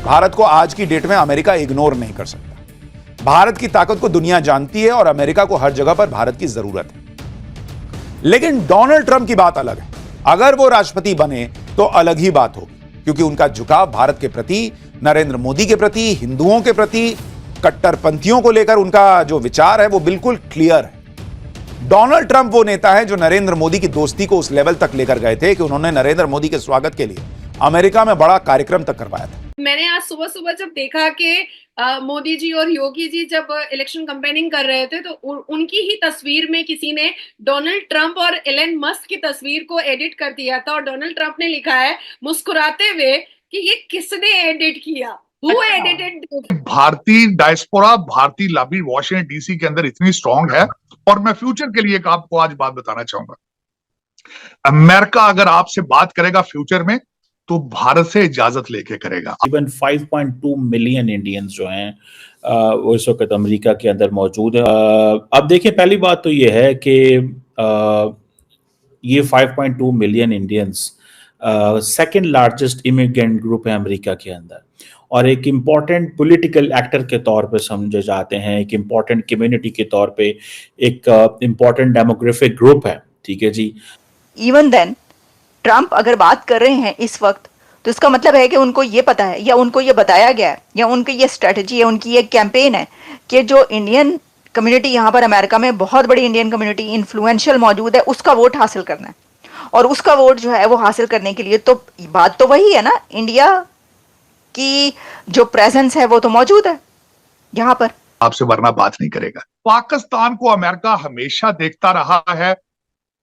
भारत को आज की डेट में अमेरिका इग्नोर नहीं कर सकता। भारत की ताकत को दुनिया जानती है और अमेरिका को हर जगह पर भारत की जरूरत है। लेकिन डोनाल्ड ट्रंप की बात अलग है। अगर वो राष्ट्रपति बने तो अलग ही बात होगी, क्योंकि उनका झुकाव भारत के प्रति, नरेंद्र मोदी के प्रति, हिंदुओं के प्रति, कट्टरपंथियों को लेकर उनका जो विचार है वो बिल्कुल क्लियर है। डोनाल्ड ट्रंप वो नेता है जो नरेंद्र मोदी की दोस्ती को उस लेवल तक लेकर गए थे कि उन्होंने नरेंद्र मोदी के स्वागत के लिए अमेरिका में बड़ा कार्यक्रम तक करवाया था। मैंने आज सुबह सुबह जब देखा कि मोदी जी और योगी जी जब इलेक्शन कैंपेनिंग कर रहे थे तो उनकी ही तस्वीर में किसी ने डोनाल्ड ट्रंप और एलन मस्क की तस्वीर को एडिट कर दिया था और डोनाल्ड ट्रंप ने लिखा है मुस्कुराते हुए कि ये किसने एडिट किया, Who edited this? भारतीय डायस्पोरा, भारतीय लॉबी वॉशिंगटन डीसी के अंदर इतनी स्ट्रांग है। और मैं फ्यूचर के लिए एक आपको आज बात बताना चाहूंगा। अमेरिका अगर आपसे बात करेगा फ्यूचर में तो भारत से इजाजत लेके करेगा। इवन 5.2 मिलियन इंडियंस जो हैं वो इस वक्त अमेरिका के अंदर मौजूद है। अब देखिए, पहली बात तो ये है कि ये 5.2 million Indians second largest immigrant group है अमेरिका के अंदर और एक इम्पॉर्टेंट पॉलिटिकल एक्टर के तौर पे समझे जाते हैं, एक इम्पॉर्टेंट कम्युनिटी के तौर पे एक इम्पॉर्टेंट डेमोग्राफिक ग्रुप है। ठीक है जी। इवन देन ट्रंप अगर बात कर रहे हैं इस वक्त तो इसका मतलब है कि उनको ये पता है या उनको ये बताया गया है या उनकी ये स्ट्रेटजी है, उनकी ये कैंपेन है कि जो इंडियन कम्युनिटी यहाँ पर अमेरिका में बहुत बड़ी इंडियन कम्युनिटी इन्फ्लुएंशियल मौजूद है, उसका वोट हासिल करना है। और उसका वोट जो है वो हासिल करने के लिए तो बात तो वही है ना, इंडिया की जो प्रेजेंस है वो तो मौजूद है यहाँ पर। आपसे वरना बात नहीं करेगा। पाकिस्तान को अमेरिका हमेशा देखता रहा है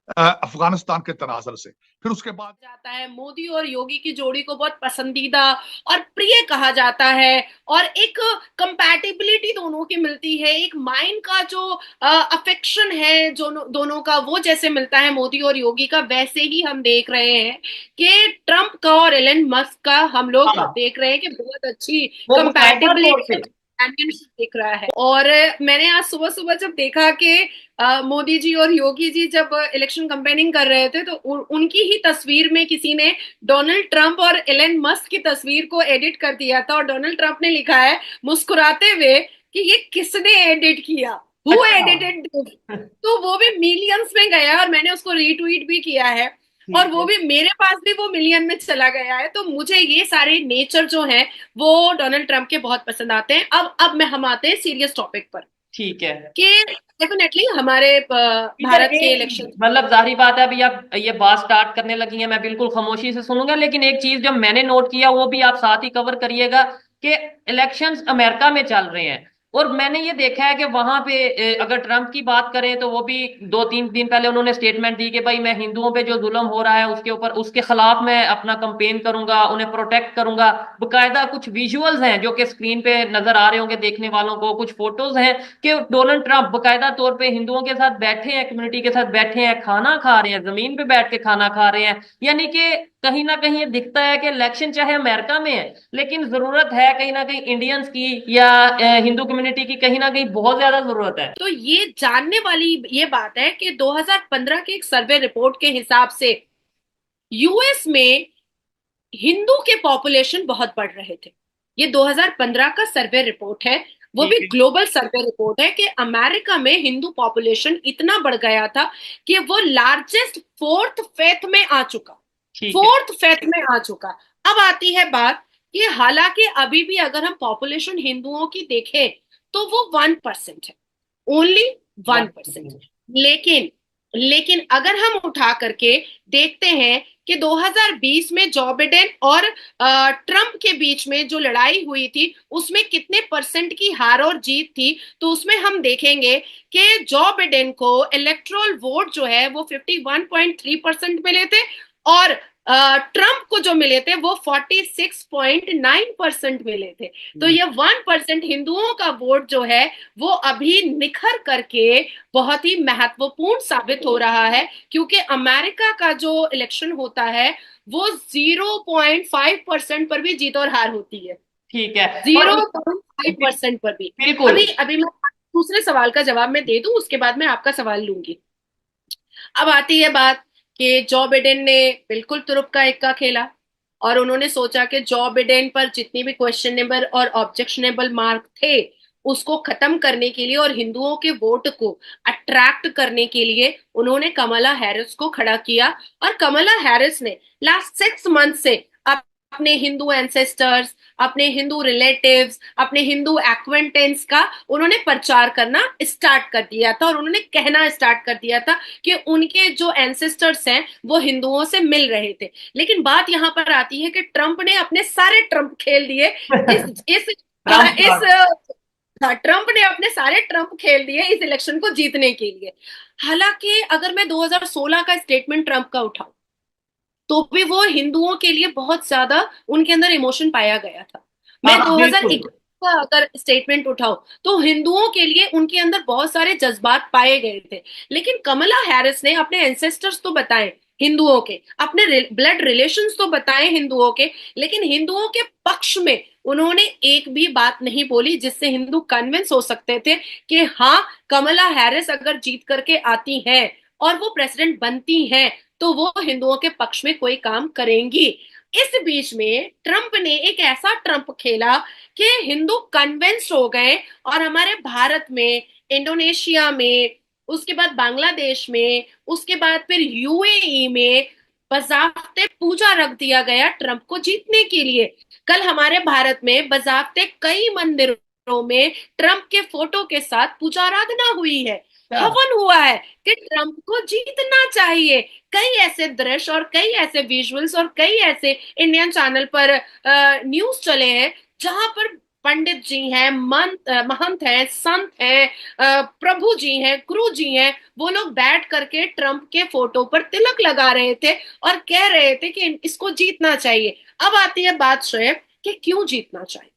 अफगानिस्तान के तनाजुर से। फिर उसके बाद जाता है मोदी और योगी की जोड़ी को बहुत पसंदीदा और प्रिय कहा जाता है और एक कंपैटिबिलिटी दोनों की मिलती है, एक माइंड का जो अफेक्शन है जो दोनों का वो जैसे मिलता है मोदी और योगी का, वैसे ही हम देख रहे हैं कि ट्रंप का और एलन मस्क का हम लोग देख रहे हैं कि बहुत अच्छी कंपैटिबिलिटी दिख रहा है। और मैंने आज सुबह सुबह जब देखा कि मोदी जी और योगी जी जब इलेक्शन कैंपेनिंग कर रहे थे तो उनकी ही तस्वीर में किसी ने डोनाल्ड ट्रंप और एलन मस्क की तस्वीर को एडिट कर दिया था और डोनाल्ड ट्रंप ने लिखा है मुस्कुराते हुए कि ये किसने एडिट किया, Who edited this? तो वो भी मिलियंस में गया और मैंने उसको रीट्वीट भी किया है और वो भी मेरे पास भी वो मिलियन में चला गया है। तो मुझे ये सारे नेचर जो हैं वो डोनाल्ड ट्रंप के बहुत पसंद आते हैं। अब हम आते हैं सीरियस टॉपिक पर। ठीक है कि डेफिनेटली हमारे भारत के इलेक्शन, मतलब जाहिर बात है अभी आप ये बात स्टार्ट करने लगी हैं, मैं बिल्कुल खामोशी से सुनूंगा, लेकिन एक चीज जो मैंने नोट किया वो भी आप साथ ही कवर करिएगा कि इलेक्शंस अमेरिका में चल रहे हैं और मैंने ये देखा है कि वहां पे अगर ट्रंप की बात करें तो वो भी 2-3 दिन पहले उन्होंने स्टेटमेंट दी कि भाई मैं हिंदुओं पे जो जुल्म हो रहा है उसके ऊपर उसके खिलाफ मैं अपना कंपेन करूंगा, उन्हें प्रोटेक्ट करूंगा। बकायदा कुछ विजुअल्स हैं जो कि स्क्रीन पे नजर आ रहे होंगे देखने वालों को, कुछ फोटोज हैं कि डोनाल्ड ट्रंप बकायदा तौर पे हिंदुओं के साथ बैठे हैं, कम्युनिटी के साथ बैठे हैं, खाना खा रहे हैं, जमीन पे बैठ के खाना खा रहे हैं। यानी कि कहीं ना कहीं ये दिखता है कि इलेक्शन चाहे अमेरिका में है लेकिन जरूरत है कहीं ना कहीं इंडियंस की या हिंदू कम्युनिटी की कहीं ना कहीं बहुत ज्यादा जरूरत है। तो ये जानने वाली ये बात है कि 2015 के एक सर्वे रिपोर्ट के हिसाब से यूएस में हिंदू के पॉपुलेशन बहुत बढ़ रहे थे। ये 2015 का सर्वे रिपोर्ट है, वो भी ग्लोबल सर्वे रिपोर्ट है कि अमेरिका में हिंदू पॉपुलेशन इतना बढ़ गया था कि वो लार्जेस्ट फोर्थ फेथ में आ चुका, फोर्थ फेथ में आ चुका। अब आती है बात कि हालांकि अभी भी अगर हम पॉपुलेशन हिंदुओं की देखें तो वो 1% है, ओनली 1%। लेकिन अगर हम उठा करके देखते हैं कि 2020 में जो बिडेन और ट्रंप के बीच में जो लड़ाई हुई थी उसमें कितने परसेंट की हार और जीत थी, तो उसमें हम देखेंगे कि जो बिडेन को इलेक्टोरल वोट जो है वो 51.3% मिले थे और ट्रंप को जो मिले थे वो 46.9% मिले थे। तो ये 1% हिंदुओं का वोट जो है वो अभी निखर करके बहुत ही महत्वपूर्ण साबित हो रहा है, क्योंकि अमेरिका का जो इलेक्शन होता है वो 0.5% पर भी जीत और हार होती है। ठीक है, 0.5% पर भी। बिल्कुल। अभी मैं दूसरे सवाल का जवाब मैं दे दूं, उसके बाद मैं आपका सवाल लूंगी। अब आती है बात कि जो बिडेन ने बिल्कुल तुरुप का इक्का खेला और उन्होंने सोचा कि जो बिडेन पर जितनी भी क्वेश्चनेबल और ऑब्जेक्शनेबल मार्क थे उसको खत्म करने के लिए और हिंदुओं के वोट को अट्रैक्ट करने के लिए उन्होंने कमला हैरिस को खड़ा किया। और कमला हैरिस ने लास्ट 6 मंथ से अपने हिंदू एंसेस्टर्स, अपने हिंदू रिलेटिव्स, अपने हिंदू एक्वेंटेंस का उन्होंने प्रचार करना स्टार्ट कर दिया था और उन्होंने कहना स्टार्ट कर दिया था कि उनके जो एंसेस्टर्स हैं वो हिंदुओं से मिल रहे थे। लेकिन बात यहाँ पर आती है कि ट्रंप ने अपने सारे ट्रंप खेल दिए ट्रंप ने अपने सारे ट्रंप खेल दिए इस इलेक्शन को जीतने के लिए। हालांकि अगर मैं 2016 का स्टेटमेंट ट्रंप का उठाऊं तो भी वो हिंदुओं के लिए बहुत ज्यादा उनके अंदर इमोशन पाया गया था। मैं 2021 का अगर स्टेटमेंट उठाऊं तो हिंदुओं के लिए उनके अंदर बहुत सारे जज्बात पाए गए थे। लेकिन कमला हैरिस ने अपने एंसेस्टर्स तो बताए हिंदुओं के, अपने ब्लड रिलेशंस तो बताए हिंदुओं के, लेकिन हिंदुओं के पक्ष में उन्होंने एक भी बात नहीं बोली जिससे हिंदू कन्विंस हो सकते थे कि हाँ, कमला हैरिस अगर जीत करके आती हैं और वो प्रेसिडेंट बनती हैं तो वो हिंदुओं के पक्ष में कोई काम करेंगी। इस बीच में ट्रंप ने एक ऐसा ट्रंप खेला कि हिंदू कन्विंस्ड हो गए और हमारे भारत में, इंडोनेशिया में, उसके बाद बांग्लादेश में, उसके बाद फिर यूएई में बजाफ्ते पूजा रख दिया गया ट्रंप को जीतने के लिए। कल हमारे भारत में बजाफ्ते कई मंदिरों में ट्रंप के फोटो के साथ पूजा आराधना हुई है, हवन हुआ है कि ट्रंप को जीतना चाहिए। कई ऐसे दृश्य और कई ऐसे विजुअल्स और कई ऐसे इंडियन चैनल पर न्यूज चले हैं जहां पर पंडित जी हैं, महंत हैं, संत हैं, प्रभु जी हैं, गुरु जी हैं, वो लोग बैठ करके ट्रंप के फोटो पर तिलक लगा रहे थे और कह रहे थे कि इसको जीतना चाहिए। अब आती है बात श्रेय कि क्यों जीतना चाहिए।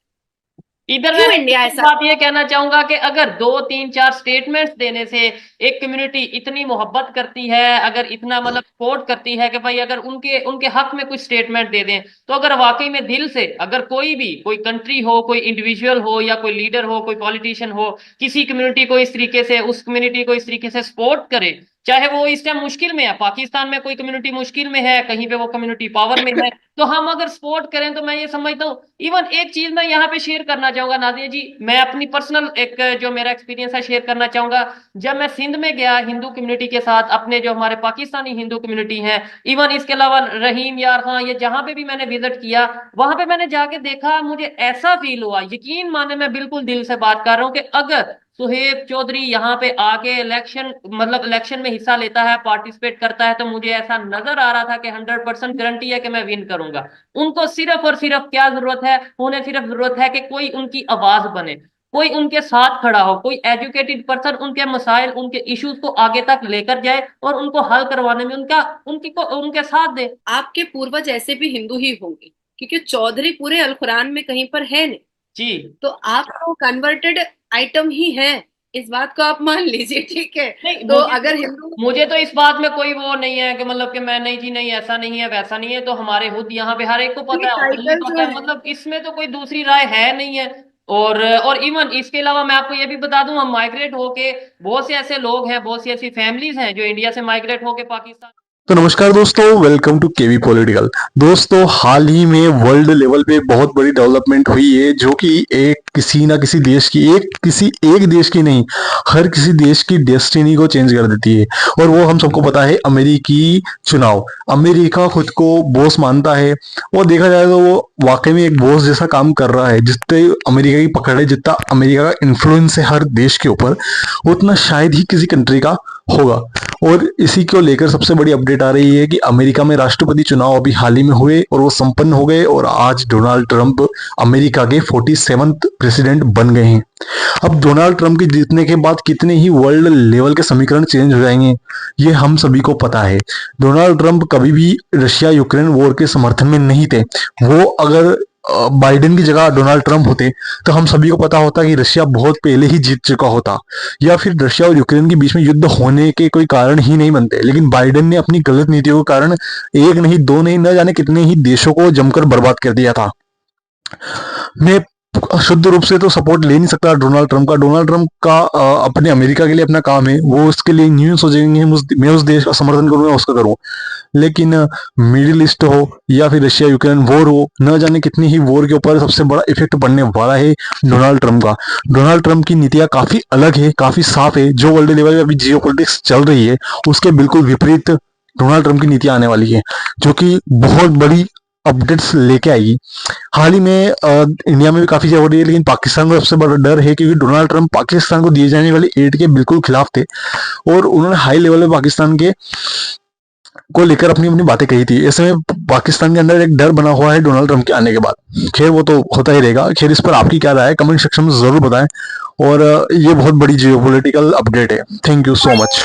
इधर क्यों मैं इंडिया एक ऐसा बात ये कहना चाहूंगा कि अगर 2-3-4 स्टेटमेंट्स देने से एक कम्युनिटी इतनी मोहब्बत करती है, अगर इतना मतलब सपोर्ट करती है कि भाई अगर उनके उनके हक में कुछ स्टेटमेंट दे दें, तो अगर वाकई में दिल से अगर कोई कंट्री हो, कोई इंडिविजुअल हो या कोई लीडर हो, कोई पॉलिटिशियन हो, किसी कम्युनिटी को इस तरीके से, उस कम्युनिटी को इस तरीके से सपोर्ट करे, चाहे वो इस टाइम मुश्किल में है, पाकिस्तान में कोई कम्युनिटी मुश्किल में है, कहीं पे वो कम्युनिटी पावर में है, तो हम अगर सपोर्ट करें तो मैं ये समझता हूँ। इवन एक चीज मैं यहाँ पे शेयर करना चाहूंगा नादिया जी, मैं अपनी पर्सनल एक जो मेरा एक्सपीरियंस है शेयर करना चाहूंगा। जब मैं सिंध में गया हिंदू कम्युनिटी के साथ, अपने जो हमारे पाकिस्तानी हिंदू कम्युनिटी है, इवन इसके अलावा रहीम यार खां, ये जहां पे भी मैंने विजिट किया, वहां पे मैंने जाके देखा, मुझे ऐसा फील हुआ, यकीन माने मैं बिल्कुल दिल से बात कर रहा हूँ, कि अगर सुहेब चौधरी यहाँ पे आके इलेक्शन में हिस्सा लेता है, पार्टिसिपेट करता है, तो मुझे ऐसा नजर आ रहा था कि 100% गारंटी है कि मैं विन करूंगा। उनको सिर्फ और सिर्फ क्या जरूरत है, उन्हें सिर्फ जरूरत है कि कोई उनकी आवाज बने, कोई उनके साथ खड़ा हो, कोई एजुकेटेड पर्सन उनके मसाइल, उनके इश्यूज को आगे तक लेकर जाए और उनको हल करवाने में उनके साथ दे। आपके पूर्वज ऐसे भी हिंदू ही होंगे क्योंकि चौधरी पूरे अल कुरान में कहीं पर है नहीं जी, तो आप तो कन्वर्टेड आइटम ही है, इस बात को आप मान लीजिए, ठीक है। नहीं, तो अगर हिंदू, मुझे तो इस बात में कोई वो नहीं है कि मतलब कि मैं नहीं जी नहीं ऐसा नहीं है वैसा नहीं है, तो हमारे खुद यहाँ पे हर एक को पता है, टाइटल पता जो है, है, मतलब इसमें तो कोई दूसरी राय है नहीं है। और इवन इसके अलावा मैं आपको ये भी बता दूं, हम माइग्रेट होके, बहुत से ऐसे लोग हैं, बहुत सी ऐसी फैमिलीज हैं जो इंडिया से माइग्रेट होके पाकिस्तान। तो नमस्कार दोस्तों, वेलकम टू केवी पॉलिटिकल। दोस्तों, हाल ही में वर्ल्ड लेवल पे बहुत बड़ी डेवलपमेंट हुई है जो कि किसी ना किसी देश की, एक देश की नहीं, हर किसी देश की डेस्टिनी को चेंज कर देती है। और वो हम सबको पता है, अमेरिकी चुनाव। अमेरिका खुद को बॉस मानता है और देखा जाए तो वो वाकई में एक बॉस जैसा काम कर रहा है। जितने अमेरिका की पकड़ है, जितना अमेरिका का इन्फ्लुएंस है हर देश के ऊपर, उतना शायद ही किसी कंट्री का होगा। और इसी को लेकर सबसे बड़ी अपडेट आ रही है कि अमेरिका में राष्ट्रपति चुनाव अभी हाल ही में हुए और वो संपन्न हो गए और आज डोनाल्ड ट्रंप अमेरिका के 47th प्रेसिडेंट बन गए हैं। अब डोनाल्ड ट्रंप के जीतने के बाद कितने ही वर्ल्ड लेवल के समीकरण चेंज हो जाएंगे, ये हम सभी को पता है। डोनाल्ड ट्रंप कभी भी रशिया यूक्रेन वॉर के समर्थन में नहीं थे। वो अगर बाइडेन की जगह डोनाल्ड ट्रंप होते तो हम सभी को पता होता कि रशिया बहुत पहले ही जीत चुका होता, या फिर रशिया और यूक्रेन के बीच में युद्ध होने के कोई कारण ही नहीं बनते। लेकिन बाइडेन ने अपनी गलत नीतियों के कारण एक नहीं, दो नहीं, न जाने कितने ही देशों को जमकर बर्बाद कर दिया था। मैं शुद्ध रूप से तो सपोर्ट ले नहीं सकता डोनाल्ड ट्रंप का। डोनाल्ड ट्रंप का अपने अमेरिका के लिए अपना काम है, वो उसके लिए न्यू सोचेंगे मैं उस देश का समर्थन करूँ या उसका करूँ। लेकिन मिडिल ईस्ट हो या फिर रशिया यूक्रेन वॉर हो, न जाने कितनी ही वॉर के ऊपर सबसे बड़ा इफेक्ट पड़ने वाला है डोनाल्ड ट्रंप का। डोनाल्ड ट्रंप की नीतियां काफी अलग है, काफी साफ है। जो वर्ल्ड लेवल पे अभी जियोपॉलिटिक्स चल रही है उसके बिल्कुल विपरीत डोनाल्ड ट्रंप की नीतियां आने वाली है, जो कि बहुत बड़ी अपडेट्स लेके आएगी। हाल ही में इंडिया में भी काफी चीजें हो रही है, लेकिन पाकिस्तान को सबसे बड़ा डर है क्योंकि डोनाल्ड ट्रंप पाकिस्तान को दिए जाने वाली एड के बिल्कुल खिलाफ थे और उन्होंने हाई लेवल पे पाकिस्तान के को लेकर अपनी अपनी बातें कही थी। ऐसे में पाकिस्तान के अंदर एक डर बना हुआ है डोनाल्ड ट्रंप के आने के बाद। खैर वो तो होता ही रहेगा। खैर इस पर आपकी क्या राय है कमेंट सेक्शन में जरूर बताएं। और ये बहुत बड़ी जियोपॉलिटिकल अपडेट है। Thank you so much.